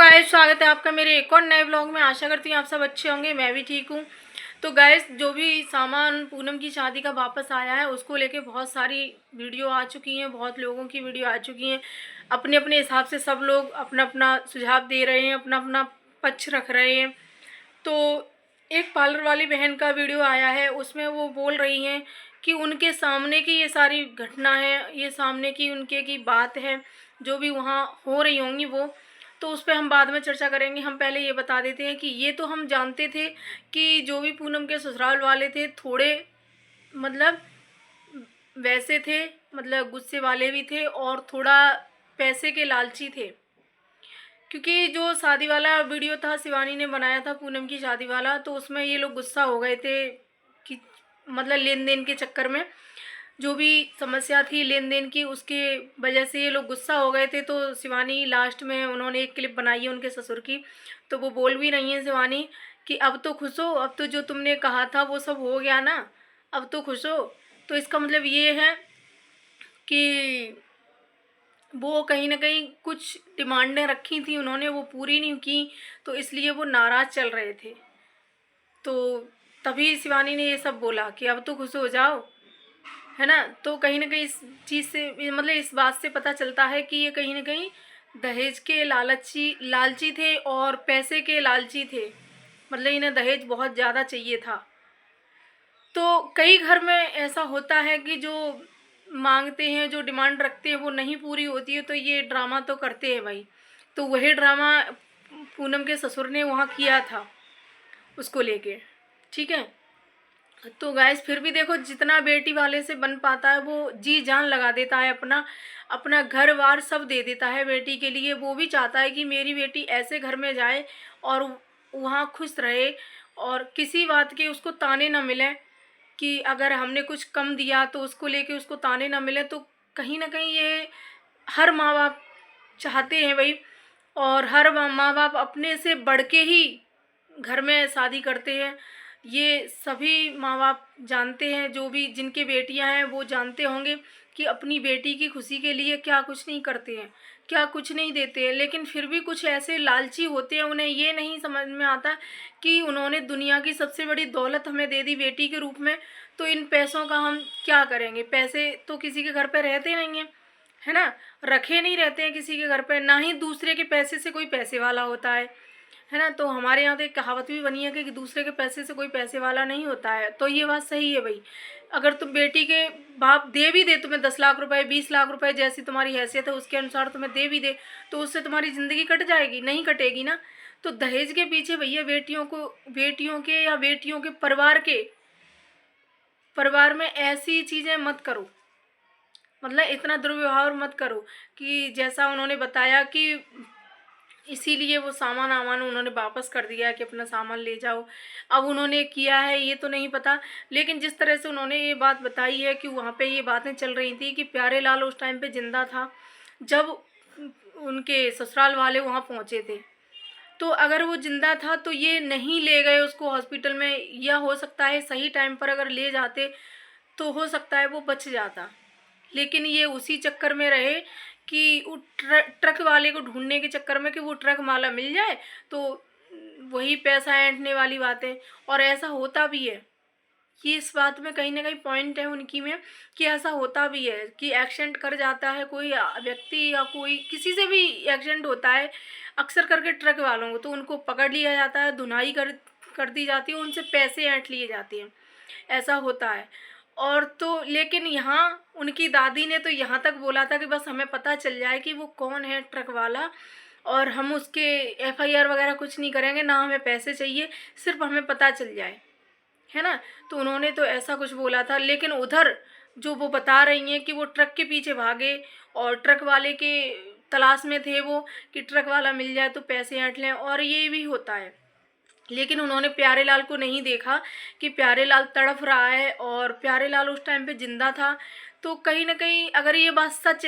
Guys, स्वागत है आपका मेरे एक और नए ब्लॉग में। आशा करती हूँ आप सब अच्छे होंगे, मैं भी ठीक हूँ। तो गाइस, जो भी सामान पूनम की शादी का वापस आया है उसको लेके बहुत सारी वीडियो आ चुकी हैं, बहुत लोगों की वीडियो आ चुकी हैं। अपने अपने हिसाब से सब लोग अपना अपना सुझाव दे रहे हैं, अपना अपना पक्ष रख रहे हैं। तो एक पार्लर वाली बहन का वीडियो आया है, उसमें वो बोल रही हैं कि उनके सामने की ये सारी घटना है, ये सामने की उनके की बात है, जो भी वहाँ हो रही होंगी वो। तो उस पर हम बाद में चर्चा करेंगे। हम पहले ये बता देते हैं कि ये तो हम जानते थे कि जो भी पूनम के ससुराल वाले थे थोड़े मतलब वैसे थे, मतलब गुस्से वाले भी थे और थोड़ा पैसे के लालची थे। क्योंकि जो शादी वाला वीडियो था शिवानी ने बनाया था पूनम की शादी वाला, तो उसमें ये लोग गुस्सा हो गए थे कि मतलब लेन देन के चक्कर में जो भी समस्या थी लेन देन की, उसके वजह से ये लोग गुस्सा हो गए थे। तो शिवानी लास्ट में उन्होंने एक क्लिप बनाई है उनके ससुर की, तो वो बोल भी रही हैं शिवानी कि अब तो खुश हो, अब तो जो तुमने कहा था वो सब हो गया ना, अब तो खुश हो। तो इसका मतलब ये है कि वो कहीं ना कहीं कुछ डिमांडें रखी थी उन्होंने, वो पूरी नहीं की, तो इसलिए वो नाराज़ चल रहे थे। तो तभी शिवानी ने ये सब बोला कि अब तो खुश हो जाओ, है ना। तो कहीं ना कहीं इस चीज़ से मतलब इस बात से पता चलता है कि ये कहीं ना कहीं दहेज के लालची थे और पैसे के लालची थे। मतलब इन्हें दहेज बहुत ज़्यादा चाहिए था। तो कई घर में ऐसा होता है कि जो मांगते हैं, जो डिमांड रखते हैं वो नहीं पूरी होती है, तो ये ड्रामा तो करते हैं भाई। तो वही ड्रामा पूनम के ससुर ने वहाँ किया था उसको लेके, ठीक है। तो गैस फिर भी देखो, जितना बेटी वाले से बन पाता है वो जी जान लगा देता है, अपना अपना घर वार सब दे देता है बेटी के लिए। वो भी चाहता है कि मेरी बेटी ऐसे घर में जाए और वहाँ खुश रहे और किसी बात के उसको ताने ना मिले कि अगर हमने कुछ कम दिया तो उसको लेके उसको ताने ना मिले। तो कहीं ना कहीं ये हर माँ बाप चाहते हैं भाई, और हर माँ बाप अपने से बढ़ के ही घर में शादी करते हैं। ये सभी माँ बाप जानते हैं, जो भी जिनके बेटियां हैं वो जानते होंगे कि अपनी बेटी की खुशी के लिए क्या कुछ नहीं करते हैं, क्या कुछ नहीं देते हैं। लेकिन फिर भी कुछ ऐसे लालची होते हैं, उन्हें ये नहीं समझ में आता कि उन्होंने दुनिया की सबसे बड़ी दौलत हमें दे दी बेटी के रूप में, तो इन पैसों का हम क्या करेंगे। पैसे तो किसी के घर पे रहते नहीं हैं, है ना, रखे नहीं रहते हैं किसी के घर पे, ना ही दूसरे के पैसे से कोई पैसे वाला होता है ना। तो हमारे यहाँ तो एक कहावत भी बनी है कि दूसरे के पैसे से कोई पैसे वाला नहीं होता है। तो ये बात सही है भाई। अगर तुम बेटी के बाप दे भी दे तुम्हें 10 लाख रुपए, 20 लाख रुपए, जैसी तुम्हारी हैसियत है उसके अनुसार तुम्हें दे भी दे, तो उससे तुम्हारी ज़िंदगी कट जाएगी? नहीं कटेगी ना। तो दहेज के पीछे भैया बेटियों के या बेटियों के परिवार में ऐसी चीज़ें मत करो, मतलब इतना दुर्व्यवहार मत करो कि जैसा उन्होंने बताया कि इसीलिए वो सामान आमान उन्होंने वापस कर दिया है कि अपना सामान ले जाओ। अब उन्होंने किया है ये तो नहीं पता, लेकिन जिस तरह से उन्होंने ये बात बताई है कि वहाँ पे ये बातें चल रही थी कि प्यारे लाल उस टाइम पे जिंदा था जब उनके ससुराल वाले वहाँ पहुँचे थे। तो अगर वो जिंदा था तो ये नहीं ले गए उसको हॉस्पिटल में, या हो सकता है सही टाइम पर अगर ले जाते तो हो सकता है वो बच जाता। लेकिन ये उसी चक्कर में रहे कि वो ट्रक वाले को ढूंढने के चक्कर में कि वो ट्रक वाला मिल जाए, तो वही पैसा ऐंठने वाली बातें। और ऐसा होता भी है कि इस बात में कहीं ना कहीं पॉइंट है उनकी में कि ऐसा होता भी है कि एक्सीडेंट कर जाता है कोई व्यक्ति या कोई किसी से भी एक्सीडेंट होता है अक्सर करके ट्रक वालों को, तो उनको पकड़ लिया जाता है, धुनाई कर दी जाती है, उनसे पैसे ऐंठ लिए जाते हैं, ऐसा होता है। और तो लेकिन यहाँ उनकी दादी ने तो यहाँ तक बोला था कि बस हमें पता चल जाए कि वो कौन है ट्रक वाला, और हम उसके एफआईआर वगैरह कुछ नहीं करेंगे, ना हमें पैसे चाहिए, सिर्फ हमें पता चल जाए, है ना। तो उन्होंने तो ऐसा कुछ बोला था। लेकिन उधर जो वो बता रही हैं कि वो ट्रक के पीछे भागे और ट्रक वाले के तलाश में थे वो कि ट्रक वाला मिल जाए तो पैसे ऐंठ लें, और ये भी होता है। लेकिन उन्होंने प्यारे लाल को नहीं देखा कि प्यारे लाल तड़फ रहा है और प्यारे लाल उस टाइम पे जिंदा था। तो कहीं ना कहीं अगर ये बात सच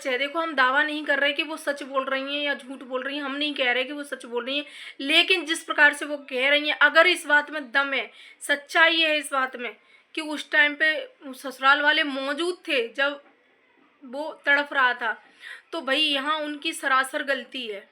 है, देखो हम दावा नहीं कर रहे कि वो सच बोल रही हैं या झूठ बोल रही हैं, हम नहीं कह रहे कि वो सच बोल रही हैं, लेकिन जिस प्रकार से वो कह रही हैं अगर इस बात में दम है, सच्चाई है इस बात में कि उस टाइम पे ससुराल वाले मौजूद थे जब वो तड़फ रहा था, तो भाई यहाँ उनकी सरासर गलती है,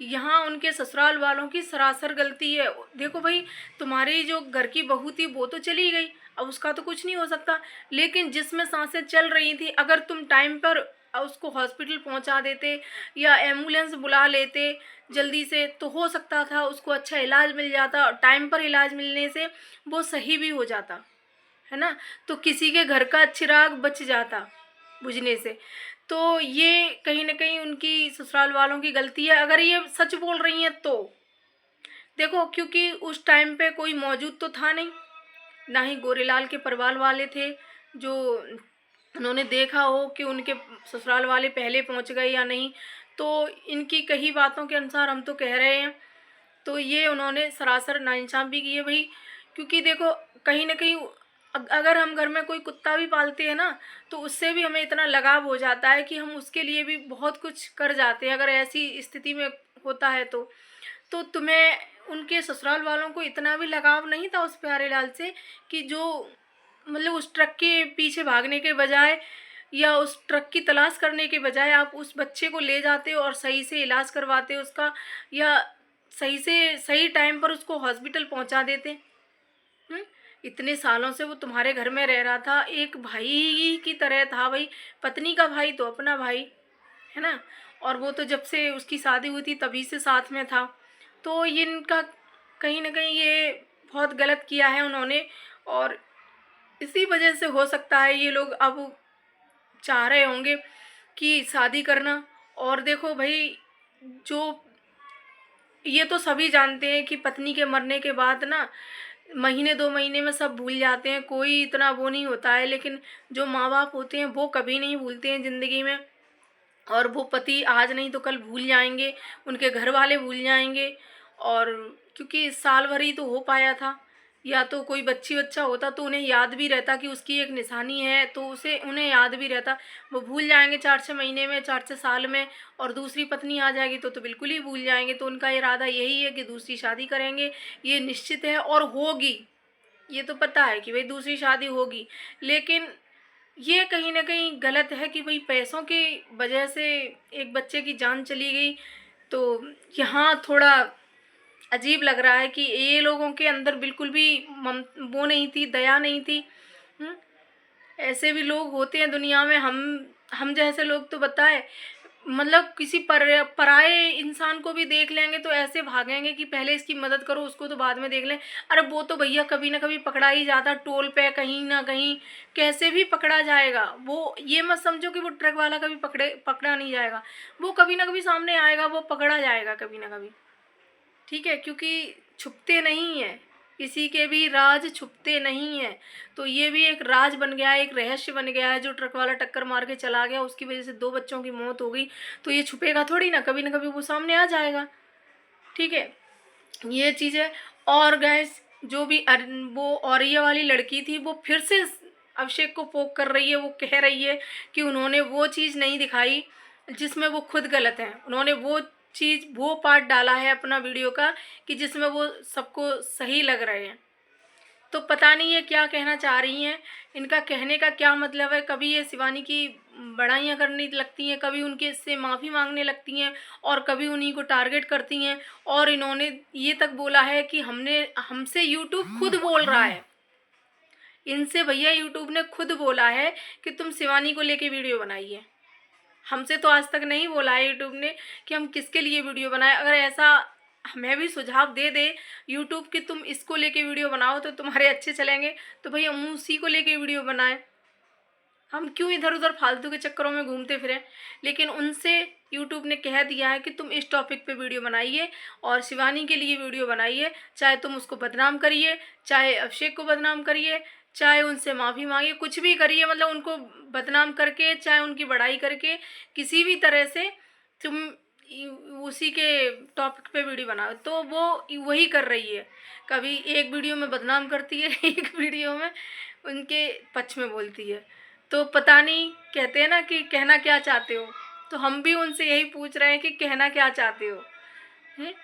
यहाँ उनके ससुराल वालों की सरासर गलती है। देखो भाई, तुम्हारी जो घर की बहू थी वो तो चली गई, अब उसका तो कुछ नहीं हो सकता, लेकिन जिसमें सांसें चल रही थी, अगर तुम टाइम पर उसको हॉस्पिटल पहुंचा देते या एम्बुलेंस बुला लेते जल्दी से, तो हो सकता था उसको अच्छा इलाज मिल जाता, और टाइम पर इलाज मिलने से वो सही भी हो जाता, है ना। तो किसी के घर का चिराग बच जाता बुझने से। तो ये कहीं ना कहीं उनकी ससुराल वालों की गलती है, अगर ये सच बोल रही हैं तो। देखो, क्योंकि उस टाइम पे कोई मौजूद तो था नहीं, ना ही गोरेलाल के परिवार वाले थे जो उन्होंने देखा हो कि उनके ससुराल वाले पहले पहुंच गए या नहीं। तो इनकी कही बातों के अनुसार हम तो कह रहे हैं, तो ये उन्होंने सरासर नाइंसाफ़ी भी की है भाई। क्योंकि देखो, कहीं ना कहीं अगर हम घर में कोई कुत्ता भी पालते हैं ना, तो उससे भी हमें इतना लगाव हो जाता है कि हम उसके लिए भी बहुत कुछ कर जाते हैं, अगर ऐसी स्थिति में होता है तो तुम्हें उनके ससुराल वालों को इतना भी लगाव नहीं था उस प्यारे लाल से, कि जो मतलब उस ट्रक के पीछे भागने के बजाय या उस ट्रक की तलाश करने के बजाय आप उस बच्चे को ले जाते और सही से इलाज करवाते उसका, या सही से सही टाइम पर उसको हॉस्पिटल पहुंचा देते। इतने सालों से वो तुम्हारे घर में रह रहा था, एक भाई की तरह था भाई, पत्नी का भाई तो अपना भाई, है ना। और वो तो जब से उसकी शादी हुई थी तभी से साथ में था। तो ये इनका कहीं ना कहीं ये बहुत गलत किया है उन्होंने, और इसी वजह से हो सकता है ये लोग अब चाह रहे होंगे कि शादी करना। और देखो भाई, जो ये तो सभी जानते हैं कि पत्नी के मरने के बाद ना महीने 2 महीने में सब भूल जाते हैं, कोई इतना वो नहीं होता है, लेकिन जो माँ बाप होते हैं वो कभी नहीं भूलते हैं ज़िंदगी में। और वो पति आज नहीं तो कल भूल जाएंगे, उनके घर वाले भूल जाएंगे। और क्योंकि साल भर ही तो हो पाया था, या तो कोई बच्चा होता तो उन्हें याद भी रहता कि उसकी एक निशानी है, तो उसे उन्हें याद भी रहता। वो भूल जाएंगे 4-6 महीने में, 4-6 साल में, और दूसरी पत्नी आ जाएगी तो बिल्कुल ही भूल जाएंगे। तो उनका इरादा यही है कि दूसरी शादी करेंगे, ये निश्चित है और होगी, ये तो पता है कि भाई दूसरी शादी होगी। लेकिन ये कहीं ना कहीं गलत है कि भाई पैसों की वजह से एक बच्चे की जान चली गई। तो यहाँ थोड़ा अजीब लग रहा है कि ये लोगों के अंदर बिल्कुल भी वो नहीं थी, दया नहीं थी। हम्म, ऐसे भी लोग होते हैं दुनिया में, हम जैसे लोग तो बताए, मतलब किसी पराये इंसान को भी देख लेंगे तो ऐसे भागेंगे कि पहले इसकी मदद करो, उसको तो बाद में देख लें। अरे वो तो भैया कभी ना कभी पकड़ा ही जाता, टोल पे कहीं ना कहीं कैसे भी पकड़ा जाएगा। वो ये मत समझो कि वो ट्रक वाला कभी पकड़ा नहीं जाएगा, वो कभी ना कभी सामने आएगा, वो पकड़ा जाएगा कभी ना कभी, ठीक है। क्योंकि छुपते नहीं हैं, किसी के भी राज छुपते नहीं हैं। तो ये भी एक राज बन गया है, एक रहस्य बन गया है। जो ट्रक वाला टक्कर मार के चला गया, उसकी वजह से 2 बच्चों की मौत हो गई, तो ये छुपेगा थोड़ी ना कभी वो सामने आ जाएगा, ठीक है। ये चीज़ है। और गैस, जो भी वो औरैया वाली लड़की थी, वो फिर से अभिषेक को पोक कर रही है। वो कह रही है कि उन्होंने वो चीज़ नहीं दिखाई जिसमें वो खुद गलत हैं, उन्होंने वो पार्ट डाला है अपना वीडियो का कि जिसमें वो सबको सही लग रहे हैं। तो पता नहीं ये क्या कहना चाह रही हैं, इनका कहने का क्या मतलब है। कभी ये शिवानी की बड़ाइयाँ करने लगती हैं, कभी उनके से माफ़ी मांगने लगती हैं, और कभी उन्हीं को टारगेट करती हैं। और इन्होंने ये तक बोला है कि हमसे यूट्यूब खुद बोल रहा है, इनसे भैया यूट्यूब ने खुद बोला है कि तुम शिवानी को लेके वीडियो बनाइए। हमसे तो आज तक नहीं बोला है यूट्यूब ने कि हम किसके लिए वीडियो बनाए। अगर ऐसा हमें भी सुझाव दे दे यूट्यूब कि तुम इसको लेके वीडियो बनाओ तो तुम्हारे अच्छे चलेंगे, तो भाई हम उसी को लेके वीडियो बनाएं, हम क्यों इधर उधर फालतू के चक्करों में घूमते फिरें। लेकिन उनसे यूट्यूब ने कह दिया है कि तुम इस टॉपिक पे वीडियो बनाइए और शिवानी के लिए वीडियो बनाइए, चाहे तुम उसको बदनाम करिए, चाहे अभिषेक को बदनाम करिए, चाहे उनसे माफ़ी मांगिए, कुछ भी करिए, मतलब उनको बदनाम करके, चाहे उनकी बड़ाई करके, किसी भी तरह से तुम उसी के टॉपिक पे वीडियो बनाओ। तो वो वही कर रही है, कभी एक वीडियो में बदनाम करती है एक वीडियो में उनके पक्ष में बोलती है। तो पता नहीं, कहते हैं ना कि कहना क्या चाहते हो, तो हम भी उनसे यही पूछ रहे हैं कि कहना क्या चाहते हो। हैं,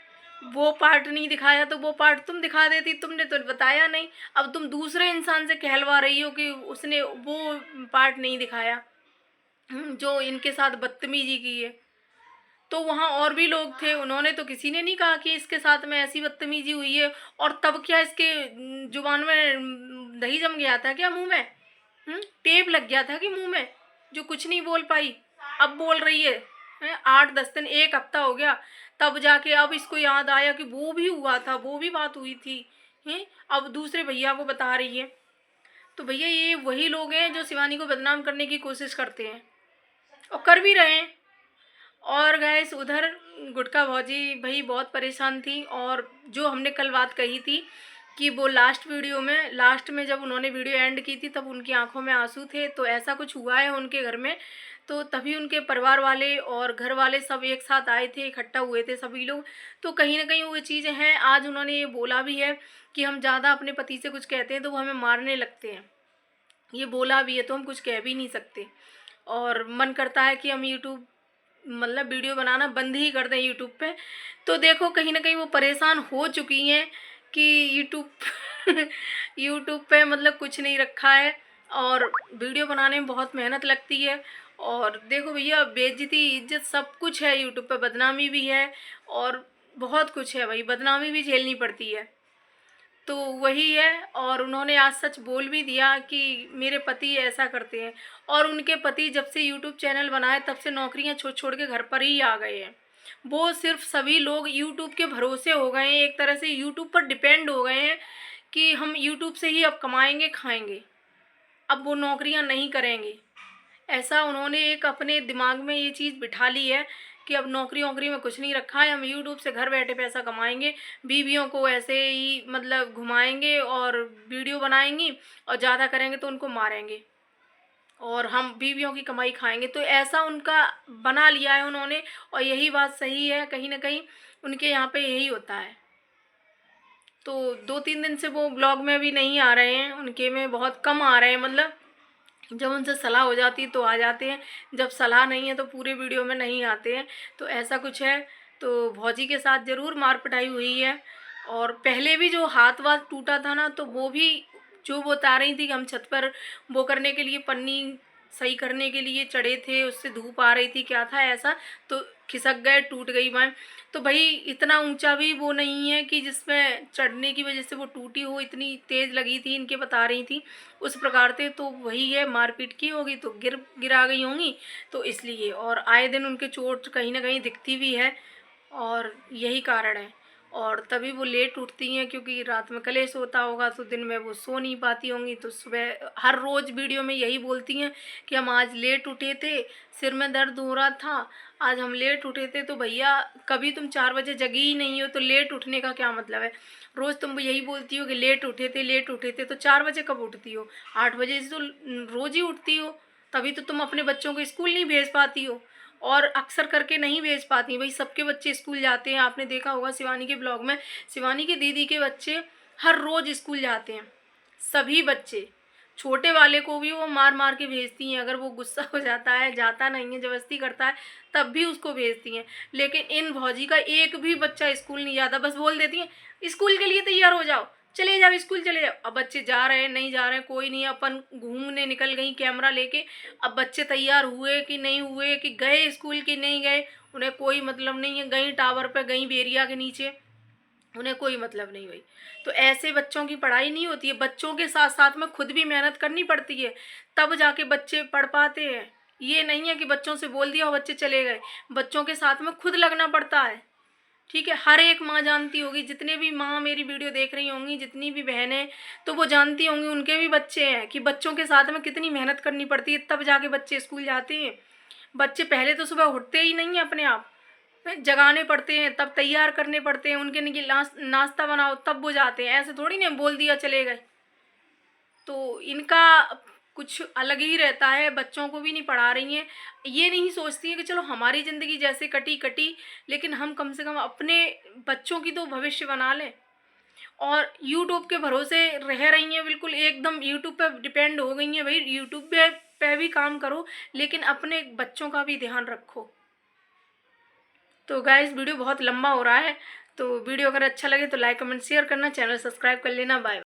वो पार्ट नहीं दिखाया तो वो पार्ट तुम दिखा देती, तुमने तो बताया नहीं। अब तुम दूसरे इंसान से कहलवा रही हो कि उसने वो पार्ट नहीं दिखाया। जो इनके साथ बदतमीजी की है। तो वहाँ और भी लोग थे, उन्होंने तो किसी ने नहीं कहा कि इसके साथ में ऐसी बदतमीजी हुई है। और तब क्या इसके जुबान में दही जम गया था क्या मुंह में? टेप लग गया था कि मुंह में, जो कुछ नहीं बोल पाई अब बोल रही है? 8-10 दिन, 1 हफ्ता हो गया, तब जाके अब इसको याद आया कि वो भी हुआ था, वो भी बात हुई थी। हैं, अब दूसरे भैया को बता रही है। तो भैया ये वही लोग हैं जो शिवानी को बदनाम करने की कोशिश करते हैं और कर भी रहे हैं। और गैस उधर गुटका भौजी भाई बहुत परेशान थी। और जो हमने कल बात कही थी कि वो लास्ट में जब उन्होंने वीडियो एंड की थी तब उनकी आंखों में आंसू थे। तो ऐसा कुछ हुआ है उनके घर में। तो तभी उनके परिवार वाले और घर वाले सब एक साथ आए थे, इकट्ठा हुए थे सभी लोग। तो कहीं ना कहीं वो चीज़ें हैं। आज उन्होंने ये बोला भी है कि हम ज़्यादा अपने पति से कुछ कहते हैं तो वो हमें मारने लगते हैं। ये बोला भी है तो हम कुछ कह भी नहीं सकते। और मन करता है कि हम यूट्यूब मतलब वीडियो बनाना बंद ही कर दें यूट्यूब पे। तो देखो कहीं ना कहीं वो परेशान हो चुकी हैं कि यूट्यूब यूट्यूब पे मतलब कुछ नहीं रखा है। और वीडियो बनाने में बहुत मेहनत लगती है। और देखो भैया, बेइज्जती इज्जत सब कुछ है यूट्यूब पे, बदनामी भी है और बहुत कुछ है भाई, बदनामी भी झेलनी पड़ती है। तो वही है। और उन्होंने आज सच बोल भी दिया कि मेरे पति ऐसा करते हैं। और उनके पति जब से यूट्यूब चैनल बनाए तब से नौकरियां छोड़ छोड़ के घर पर ही आ गए हैं। वो सिर्फ सभी लोग यूट्यूब के भरोसे हो गए हैं, एक तरह से यूट्यूब पर डिपेंड हो गए हैं कि हम यूट्यूब से ही अब कमाएंगे खाएंगे, अब वो नौकरियां नहीं करेंगे। ऐसा उन्होंने एक अपने दिमाग में ये चीज़ बिठा ली है कि अब नौकरी वोकरी में कुछ नहीं रखा है, हम यूट्यूब से घर बैठे पैसा कमाएंगे, बीवियों को ऐसे ही मतलब घुमाएंगे और वीडियो बनाएंगी और ज़्यादा करेंगे तो उनको मारेंगे और हम बीवियों की कमाई खाएंगे। तो ऐसा उनका बना लिया है उन्होंने। और यही बात सही है, कहीं ना कहीं उनके यहाँ पे यही होता है। तो 2-3 दिन से वो ब्लॉग में भी नहीं आ रहे हैं, उनके में बहुत कम आ रहे हैं। मतलब जब उनसे सलाह हो जाती है तो आ जाते हैं, जब सलाह नहीं है तो पूरे वीडियो में नहीं आते हैं। तो ऐसा कुछ है। तो भौजी के साथ ज़रूर मार पिटाई हुई है। और पहले भी जो हाथ वाथ टूटा था ना, तो वो भी जो वो बता रही थी कि हम छत पर वो करने के लिए पन्नी सही करने के लिए चढ़े थे, उससे धूप आ रही थी, क्या था ऐसा, तो खिसक गए, टूट गई वह। तो भाई इतना ऊंचा भी वो नहीं है कि जिसमें चढ़ने की वजह से वो टूटी हो, इतनी तेज़ लगी थी, इनके बता रही थी उस प्रकार से। तो वही है, मारपीट की होगी तो गिरा गई होंगी, तो इसलिए। और आए दिन उनके चोट कहीं ना कहीं दिखती भी है और यही कारण है। और तभी वो लेट उठती हैं क्योंकि रात में कलेश होता होगा तो दिन में वो सो नहीं पाती होंगी। तो सुबह हर रोज़ वीडियो में यही बोलती हैं कि हम आज लेट उठे थे, सिर में दर्द हो रहा था, आज हम लेट उठे थे। तो भैया कभी तुम 4 बजे जगी ही नहीं हो तो लेट उठने का क्या मतलब है? रोज़ तुम यही बोलती हो कि लेट उठे थे, लेट उठे थे, तो 4 बजे कब उठती हो? 8 बजे से तो रोज़ ही उठती हो। तभी तो तुम अपने बच्चों को स्कूल नहीं भेज पाती हो और अक्सर करके नहीं भेज पाती। भाई सबके बच्चे स्कूल जाते हैं, आपने देखा होगा शिवानी के ब्लॉग में, शिवानी की दीदी के बच्चे हर रोज़ स्कूल जाते हैं, सभी बच्चे। छोटे वाले को भी वो मार मार के भेजती हैं, अगर वो गुस्सा हो जाता है, जाता नहीं है, ज़बरदस्ती करता है, तब भी उसको भेजती हैं। लेकिन इन भौजी का एक भी बच्चा स्कूल नहीं जाता, बस बोल देती हैं स्कूल के लिए तैयार हो जाओ, चले जाओ स्कूल चले जाओ। अब बच्चे जा रहे हैं नहीं जा रहे हैं कोई नहीं, अपन घूमने निकल गई कैमरा लेके, अब बच्चे तैयार हुए कि नहीं हुए, कि गए स्कूल कि नहीं गए, उन्हें कोई मतलब नहीं है। गई टावर पे, गई बेरिया के नीचे, उन्हें कोई मतलब नहीं हुई। तो ऐसे बच्चों की पढ़ाई नहीं होती है, बच्चों के साथ साथ में खुद भी मेहनत करनी पड़ती है, तब जाके बच्चे पढ़ पाते हैं। ये नहीं है कि बच्चों से बोल दिया और बच्चे चले गए, बच्चों के साथ में खुद लगना पड़ता है। ठीक है, हर एक माँ जानती होगी, जितने भी माँ मेरी वीडियो देख रही होंगी, जितनी भी बहनें, तो वो जानती होंगी, उनके भी बच्चे हैं, कि बच्चों के साथ में कितनी मेहनत करनी पड़ती है, तब जाके बच्चे स्कूल जाते हैं। बच्चे पहले तो सुबह उठते ही नहीं है अपने आप, जगाने पड़ते हैं, तब तैयार करने पड़ते हैं, उनके लिए नाश्ता बनाओ तब वो जाते हैं। ऐसे थोड़ी ना बोल दिया चले गए। तो इनका कुछ अलग ही रहता है, बच्चों को भी नहीं पढ़ा रही हैं। ये नहीं सोचती हैं कि चलो हमारी ज़िंदगी जैसे कटी कटी, लेकिन हम कम से कम अपने बच्चों की तो भविष्य बना लें। और यूट्यूब के भरोसे रह रही हैं, बिल्कुल एकदम यूट्यूब पे डिपेंड हो गई हैं। भाई यूट्यूब पे भी काम करो, लेकिन अपने बच्चों का भी ध्यान रखो। तो गाइस वीडियो बहुत लंबा हो रहा है, तो वीडियो अगर अच्छा लगे तो लाइक कमेंट शेयर करना, चैनल सब्सक्राइब कर लेना। बाय।